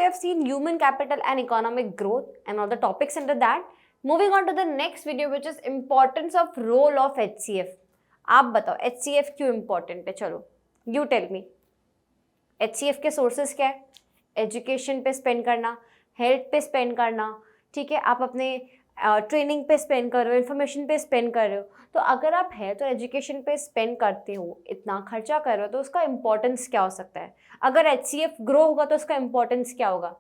have seen human capital and economic growth and all the topics under that. Moving on to the next video, which is importance of role of HCF. आप बताओ HCF क्यों important है? चलो, you tell me. HCF के sources क्या है? Education पे spend करना, हेल्थ पे स्पेंड करना, ठीक है, आप अपने ट्रेनिंग पे स्पेंड कर रहे हो, इन्फॉर्मेशन पे स्पेंड कर रहे हो. तो अगर आप हेल्थ और एजुकेशन पे स्पेंड करते हो, इतना खर्चा कर रहे हो, तो उसका इंपॉर्टेंस क्या हो सकता है? अगर HCF ग्रो होगा तो उसका इंपॉर्टेंस क्या होगा?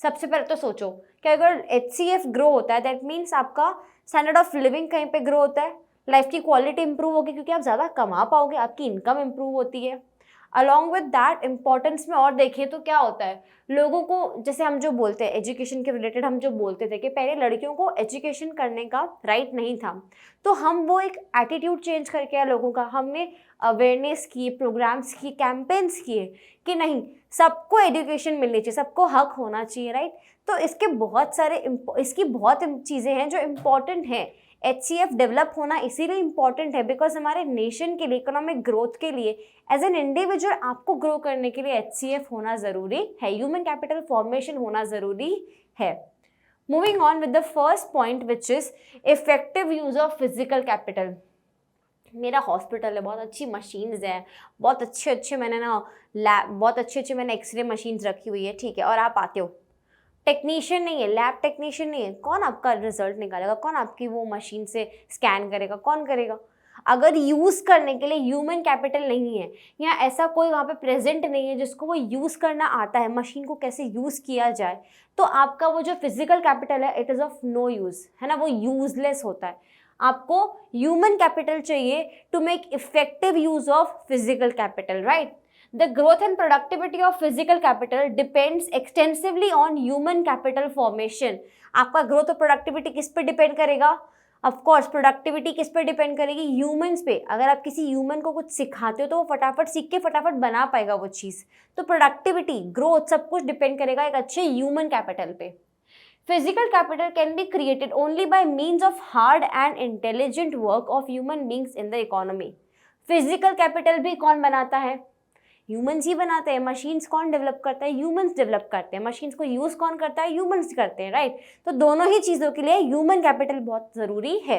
सबसे पहले तो सोचो कि अगर HCF ग्रो होता है दैट मीन्स आपका स्टैंडर्ड ऑफ लिविंग कहीं पे ग्रो होता है, लाइफ की क्वालिटी इंप्रूव होगी क्योंकि आप ज़्यादा कमा पाओगे, आपकी इनकम इंप्रूव होती है. अलॉन्ग विद दैट इम्पॉर्टेंस में और देखिए तो क्या होता है, लोगों को जैसे हम जो बोलते हैं एजुकेशन के रिलेटेड, हम जो बोलते थे कि पहले लड़कियों को एजुकेशन करने का राइट नहीं था, तो हम वो एक एटीट्यूड चेंज करके आए लोगों का. हमने अवेयरनेस किए, प्रोग्राम्स किए, कैंपेन्स किए कि नहीं सबको एजुकेशन मिलनी चाहिए, सबको हक होना चाहिए, राइट. तो इसके बहुत सारे इसकी बहुत चीज़ें हैं जो इम्पॉर्टेंट हैं. HCF डेवलप होना इसीलिए इम्पॉर्टेंट है बिकॉज हमारे नेशन के लिए, इकोनॉमिक ग्रोथ के लिए, एज एन इंडिविजुअल आपको ग्रो करने के लिए HCF होना ज़रूरी है, ह्यूमन कैपिटल फॉर्मेशन होना ज़रूरी है. Moving on with the first point which is effective use of physical capital. मेरा हॉस्पिटल है, बहुत अच्छी मशीन्स हैं, बहुत अच्छे मैंने ना लैब, बहुत अच्छे मैंने एक्सरे मशीन्स रखी हुई है, ठीक है, और आप आते हो, टेक्नीशियन नहीं है, लैब टेक्नीशियन नहीं है, कौन आपका रिजल्ट निकालेगा, कौन आपकी वो मशीन से स्कैन करेगा, कौन करेगा? अगर यूज़ करने के लिए ह्यूमन कैपिटल नहीं है या ऐसा कोई वहाँ पे प्रेजेंट नहीं है जिसको वो यूज़ करना आता है, मशीन को कैसे यूज़ किया जाए, तो आपका वो जो फिजिकल कैपिटल है it is of no use, है ना, वो यूजलेस होता है. आपको ह्यूमन कैपिटल चाहिए to make effective use of physical capital, right. The growth and productivity of physical capital depends extensively on human capital formation. आपका growth और productivity किस पे डिपेंड करेगा? Of course, productivity किस पे डिपेंड करेगी? ह्यूमन्स पे. अगर आप किसी ह्यूमन को कुछ सिखाते हो तो वो फटाफट सीख के फटाफट बना पाएगा वो चीज़. तो प्रोडक्टिविटी, ग्रोथ सब कुछ डिपेंड करेगा एक अच्छे ह्यूमन कैपिटल पे. Physical capital can be created only by means of hard and intelligent work of human beings in the economy. Physical capital भी कौन बनाता है? ह्यूमन्स ही बनाते हैं. मशीन्स कौन डेवलप करता है? ह्यूमन्स डेवलप करते हैं. मशीन्स को यूज़ कौन करता है? ह्यूमन्स करते हैं, राइट. तो दोनों ही चीज़ों के लिए ह्यूमन कैपिटल बहुत ज़रूरी है.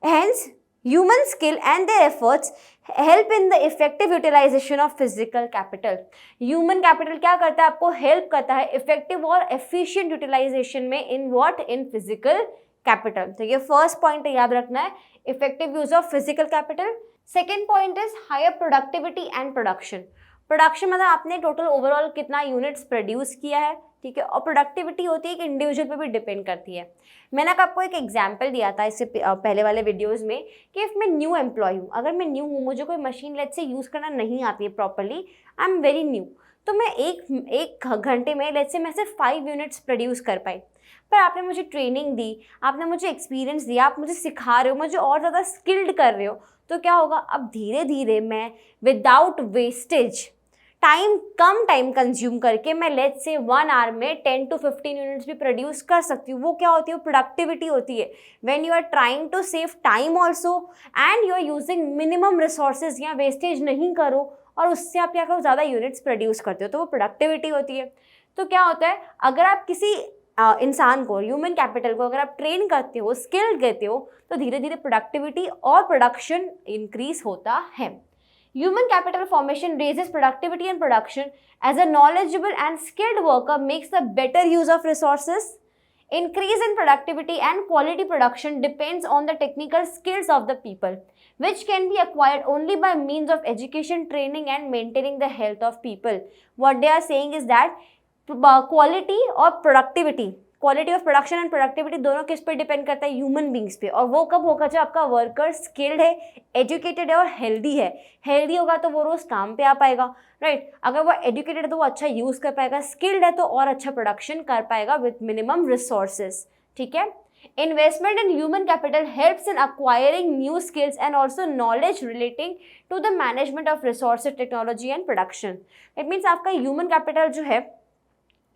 Hence human skill and their efforts help in the effective utilization of physical capital. Human capital क्या करता है? आपको हेल्प करता है इफेक्टिव और एफिशिएंट यूटिलाइजेशन में. In what? In physical capital. तो ये फर्स्ट पॉइंट याद रखना है, effective use of physical capital. Second point is higher productivity and production. Production मतलब आपने टोटल ओवरऑल कितना यूनिट्स प्रोड्यूस किया है, ठीक है, और प्रोडक्टिविटी होती है कि इंडिविजुअल पे भी डिपेंड करती है. मैंने आपको एक एग्जांपल दिया था इससे पहले वाले वीडियोस में कि इफ़ मैं न्यू एम्प्लॉय हूँ, अगर मैं न्यू हूँ, मुझे कोई मशीन लेट से यूज़ करना नहीं आती है properly, I am very new, तो मैं एक घंटे में लेट से मैं सिर्फ 5 यूनिट्स प्रोड्यूस कर पाई. पर आपने मुझे ट्रेनिंग दी, आपने मुझे एक्सपीरियंस दिया, आप मुझे सिखा रहे हो, मुझे और ज़्यादा स्किल्ड कर रहे हो, तो क्या होगा, अब धीरे धीरे मैं विदाउट वेस्टेज कम टाइम कंज्यूम करके मैं लेट से 1 आवर में 10 to 15 यूनिट्स भी प्रोड्यूस कर सकती हूँ. वो क्या होती है? प्रोडक्टिविटी होती है. When you are trying to save time also and you are using minimum resources, या वेस्टेज नहीं करो और उससे आप क्या करो, ज़्यादा यूनिट्स प्रोड्यूस करते हो, तो वो प्रोडक्टिविटी होती है. तो क्या होता है, अगर आप किसी इंसान को, ह्यूमन कैपिटल को अगर आप ट्रेन करते हो, स्किल देते हो, तो धीरे धीरे प्रोडक्टिविटी और प्रोडक्शन इंक्रीज होता है. Human capital formation raises productivity and production as a knowledgeable and skilled worker makes a better use of resources. Increase in productivity and quality production depends on the technical skills of the people, which can be acquired only by means of education, training and maintaining the health of people. What they are saying is that quality और productivity, quality of production and productivity दोनों किस पे depend करता है? Human beings पे. और वो कब होगा? जब आपका वर्कर स्किल्ड है, एजुकेटेड है और हेल्दी है. हेल्दी होगा तो वो रोज़ काम पे आ पाएगा, राइट. अगर वो एजुकेटेड है तो वो अच्छा यूज़ कर पाएगा, स्किल्ड है तो और अच्छा प्रोडक्शन कर पाएगा विथ मिनिमम रिसोर्सेज, ठीक है. Investment in human capital helps in acquiring new skills and also knowledge relating to the management of resources, technology and production. It means आपका human capital जो है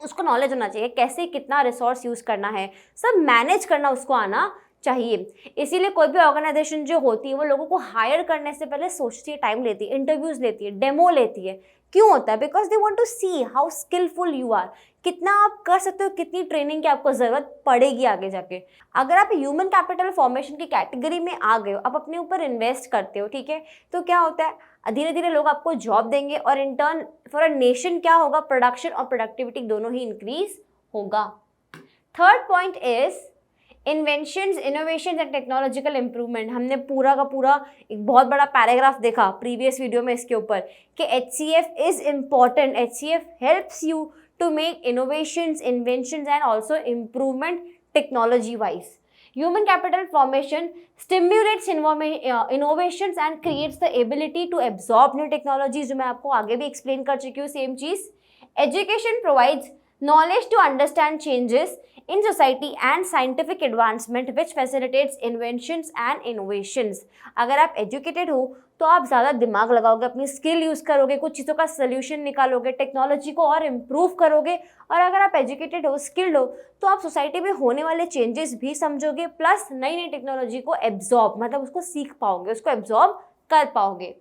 उसको नॉलेज होना चाहिए, कैसे कितना रिसोर्स यूज़ करना है, सब मैनेज करना उसको आना चाहिए. इसीलिए कोई भी ऑर्गेनाइजेशन जो होती है वो लोगों को हायर करने से पहले सोचती है, टाइम लेती है, इंटरव्यूज़ लेती है, डेमो लेती है, क्यों होता है? Because they want to see how skillful you are, कितना आप कर सकते हो, कितनी ट्रेनिंग की आपको ज़रूरत पड़ेगी आगे जाके। अगर आप ह्यूमन कैपिटल फॉर्मेशन की कैटेगरी में आ गए हो, आप अपने ऊपर इन्वेस्ट करते हो, ठीक है, तो क्या होता है, धीरे धीरे लोग आपको जॉब देंगे और in turn for a nation क्या होगा, प्रोडक्शन और प्रोडक्टिविटी दोनों ही इंक्रीज होगा। Third point is inventions, innovation and technological improvement. हमने पूरा का पूरा एक बहुत बड़ा पैराग्राफ देखा प्रीवियस वीडियो में इसके ऊपर कि HCF is important, HCF helps you to make innovations, inventions and also improvement technology wise. Human capital formation stimulates innovations and creates the ability to absorb new technologies, जो मैं आपको आगे भी explain कर चुकी हूँ same cheese. Education provides knowledge to understand changes in society and scientific advancement which facilitates inventions and innovations. अगर आप educated हो तो आप ज़्यादा दिमाग लगाओगे, अपनी स्किल यूज़ करोगे, कुछ चीज़ों का सोल्यूशन निकालोगे, टेक्नोलॉजी को और इम्प्रूव करोगे। और अगर आप एजुकेटेड हो, स्किल्ड हो, तो आप सोसाइटी में होने वाले चेंजेस भी समझोगे, प्लस नई नई टेक्नोलॉजी को एब्जॉर्ब, मतलब उसको सीख पाओगे, उसको एब्जॉर्ब कर पाओगे।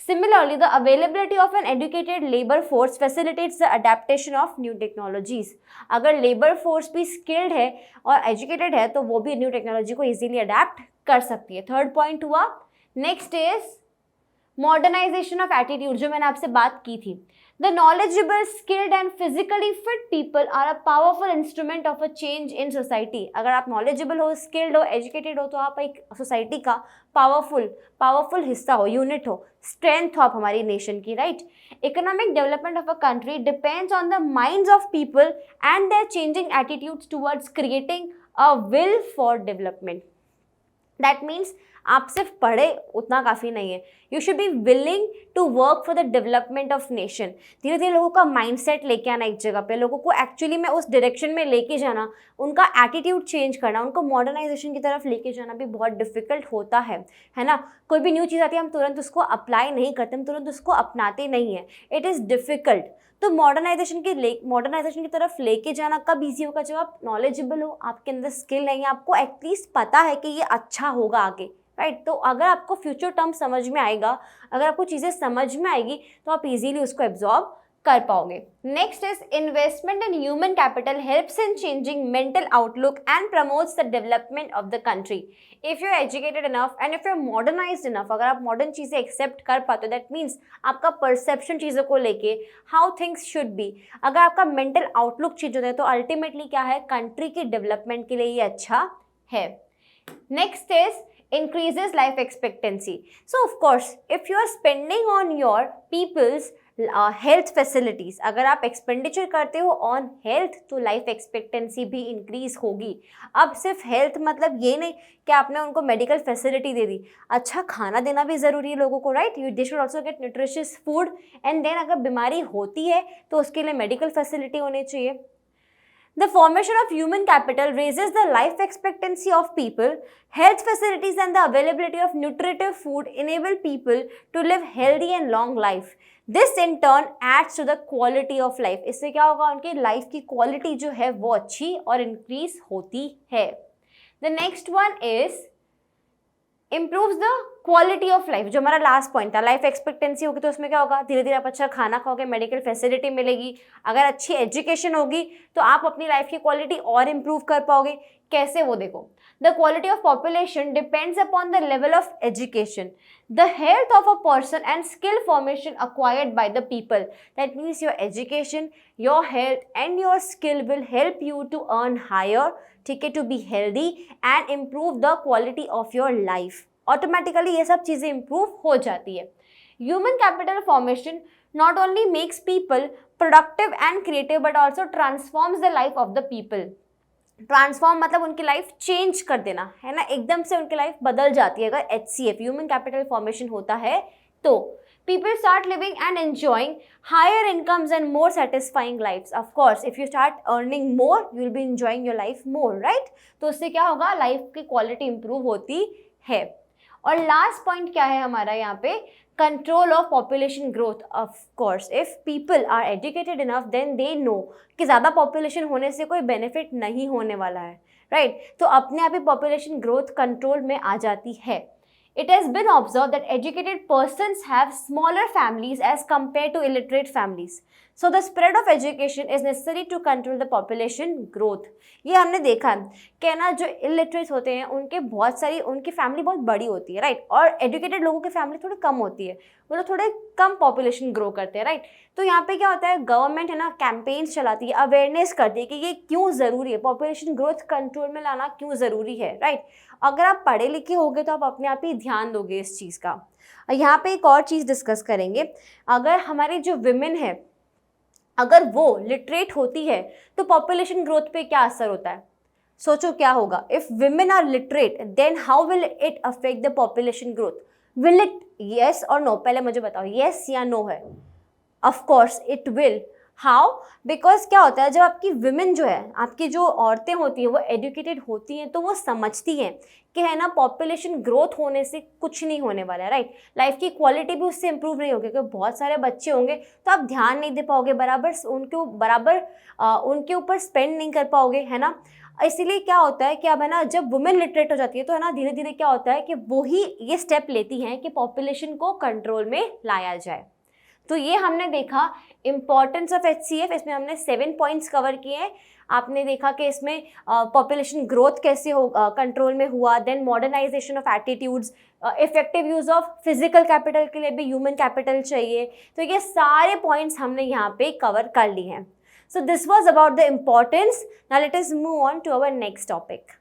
Similarly, the availability of an educated labor force facilitates the adaptation of new technologies. अगर labor force भी skilled है और educated है तो वो भी new technology को easily adapt कर सकती है। Third point हुआ। Next is modernization of attitude, जो मैंने आपसे बात की थी। The knowledgeable, skilled and physically fit people are a powerful instrument of a change in society. अगर आप knowledgeable हो, skilled हो, educated हो तो आप एक society का powerful हिस्सा हो, unit हो, strength हो आप हमारी nation की, right? Economic development of a country depends on the minds of people and their changing attitudes towards creating a will for development. That means आप सिर्फ पढ़े उतना काफ़ी नहीं है, you should be willing to work for the development of nation. धीरे धीरे लोगों का माइंडसेट लेके आना एक जगह पे, लोगों को एक्चुअली में उस डायरेक्शन में लेके जाना, उनका एटीट्यूड चेंज करना, उनको मॉडर्नाइजेशन की तरफ लेके जाना भी बहुत डिफिकल्ट होता है ना। कोई भी न्यू चीज़ आती है हम तुरंत उसको अप्लाई नहीं करते, हम तुरंत उसको अपनाते नहीं हैं, इट इज़ डिफ़िकल्ट। तो मॉडर्नाइजेशन की तरफ लेके जाना कब ईजी होगा, जब आप नॉलेजेबल हो, आपके अंदर स्किल है, आपको एटलीस्ट पता है कि ये अच्छा होगा आगे, राइट। तो अगर आपको फ्यूचर टर्म समझ में आएगा, अगर आपको चीज़ें समझ में आएगी तो आप इजीली उसको एब्जॉर्ब कर पाओगे। Next is investment in human capital helps in changing mental outlook and promotes the development of the country. If you are educated enough and if you are modernized enough, अगर आप modern चीज़ें accept कर पाते हो, that means आपका perception चीज़ों को लेके, हाउ थिंग्स शुड बी, अगर आपका मेंटल आउटलुक चेंज होता है तो अल्टीमेटली क्या है, कंट्री की डेवलपमेंट के लिए ये अच्छा है। Next is increases life expectancy. So of course if you are spending on your people's health facilities, अगर आप एक्सपेंडिचर करते हो ऑन हेल्थ तो लाइफ एक्सपेक्टेंसी भी इंक्रीज होगी। अब सिर्फ हेल्थ मतलब ये नहीं कि आपने उनको मेडिकल फैसिलिटी दे दी, अच्छा खाना देना भी ज़रूरी है लोगों को, right. They should also get nutritious food and then अगर बीमारी होती है तो उसके लिए मेडिकल फैसिलिटी होनी चाहिए। The formation of human capital raises the life expectancy of people. Health facilities and the availability of nutritive food enable people to live healthy and long life. This in turn adds to the quality of life. इससे क्या होगा, उनकी life की quality जो है वो अच्छी और इंक्रीज होती है। The next one is improves the quality of life, जो हमारा लास्ट पॉइंट था। लाइफ एक्सपेक्टेंसी होगी तो उसमें क्या होगा, धीरे धीरे आप अच्छा खाना खाओगे, मेडिकल फैसिलिटी मिलेगी, अगर अच्छी एजुकेशन होगी तो आप अपनी लाइफ की क्वालिटी और इम्प्रूव कर पाओगे। कैसे, वो देखो। The quality of population depends upon the level of education, the health of a person and skill formation acquired by the people. That means your education, your health and your skill will help you to earn higher, ठीक है, to be healthy and improve the quality of your life. Automatically ये सब चीज़ें improve हो जाती है। Human capital formation not only makes people productive and creative but also transforms the life of the people. Transform मतलब उनकी life change कर देना, है ना, एकदम से उनकी लाइफ बदल जाती है अगर HCF ह्यूमन कैपिटल फॉर्मेशन होता है तो। People start living and enjoying higher incomes and more satisfying lives. Of course, if you start earning more, you will be enjoying your life more, right? तो उससे क्या होगा, लाइफ की quality improve होती है। और लास्ट पॉइंट क्या है हमारा यहाँ पे, control of population growth. Of course if people are educated enough then they know कि ज़्यादा पॉपुलेशन होने से कोई बेनिफिट नहीं होने वाला है, राइट। तो अपने आप ही पॉपुलेशन ग्रोथ कंट्रोल में आ जाती है। It has been observed that educated persons have smaller families as compared to illiterate families. So the spread of education is necessary to control the population growth. ये हमने देखा कि ना जो इलिटरेट होते हैं उनके बहुत सारी उनकी फैमिली बहुत बड़ी होती है, राइट, और एजुकेटेड लोगों की फैमिली थोड़ी कम होती है, वो लोग थोड़े कम पॉपुलेशन ग्रो करते हैं, राइट। तो यहाँ पे क्या होता है, गवर्नमेंट है ना कैंपेन्स चलाती है, अवेयरनेस करती है कि ये क्यों ज़रूरी है, पॉपुलेशन ग्रोथ कंट्रोल में लाना क्यों ज़रूरी है, राइट। अगर आप पढ़े लिखे होगे तो आप अपने आप ही ध्यान दोगे इस चीज़ का। यहाँ पे एक और चीज़ डिस्कस करेंगे, अगर हमारी जो विमेन है अगर वो लिटरेट होती है तो पॉपुलेशन ग्रोथ पे क्या असर होता है, सोचो क्या होगा। If women are literate then how will it affect the population growth, will it, yes और नो, पहले मुझे बताओ येस या नो है। Of course it will. How? Because क्या होता है, जब आपकी विमेन जो है, आपकी जो औरतें होती हैं वो एजुकेटेड होती हैं तो वो समझती हैं कि है ना पॉपुलेशन ग्रोथ होने से कुछ नहीं होने वाला है, राइट। लाइफ की क्वालिटी भी उससे इंप्रूव नहीं होगी, क्योंकि बहुत सारे बच्चे होंगे तो आप ध्यान नहीं दे पाओगे, उनके ऊपर स्पेंड नहीं कर पाओगे, है ना। इसीलिए क्या होता है कि अब है ना जब वुमेन लिटरेट हो जाती है तो है ना धीरे धीरे क्या होता है कि वो ही ये स्टेप लेती हैं कि पॉपुलेशन को कंट्रोल में लाया जाए। तो ये हमने देखा इम्पॉर्टेंस ऑफ HCF, इसमें हमने 7 पॉइंट्स कवर किए हैं। आपने देखा कि इसमें पॉपुलेशन ग्रोथ कैसे हो कंट्रोल में हुआ, then modernization of attitudes, effective use of physical capital के लिए भी ह्यूमन कैपिटल चाहिए। तो ये सारे पॉइंट्स हमने यहाँ पे कवर कर लिए हैं। So this was about the importance. Now let us move on to our next topic.